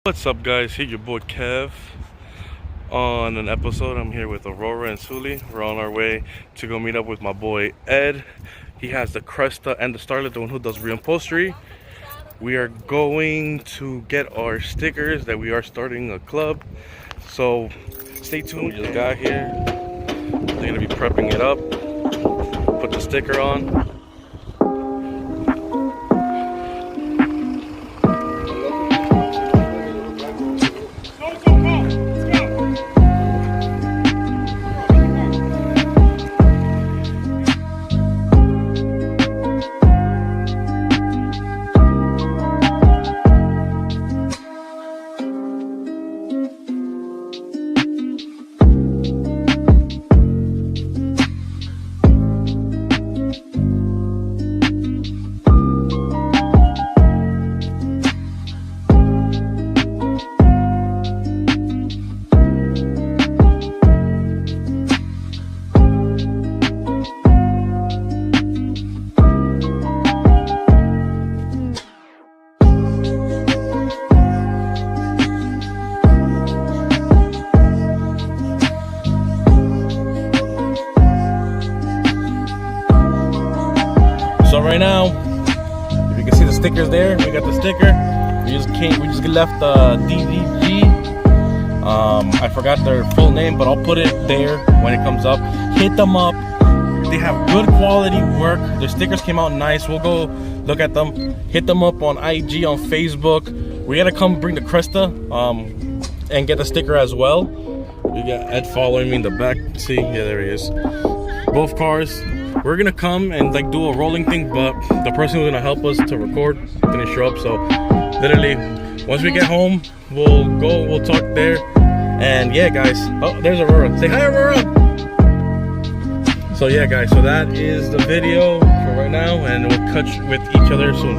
What's up, guys? Here your boy Kev on an episode. I'm here with Aurora and Suli. We're on our way to go meet up with my boy Ed. He has the Cresta and the Starlet, the one who does reupholstery. We are going to get our stickers that we are starting a club. So stay tuned. We just got here. They're gonna be prepping it up. Put the sticker on. So right now, if you can see the stickers there, we got the sticker. We just left DDG. I forgot their full name, but I'll put it there when it comes up. Hit them up. They have good quality work. Their stickers came out nice. We'll go look at them. Hit them up on IG, on Facebook. We gotta come bring the Cresta and get the sticker as well. We got Ed following me in the back. See, yeah, there he is. Both cars. We're gonna come and like do a rolling thing, but the person who's gonna help us to record didn't show up. So literally, once we get home, we'll talk there. And yeah, guys. Oh, there's Aurora. Say hi, Aurora. So yeah, guys. So that is the video for right now, and we'll catch with each other soon.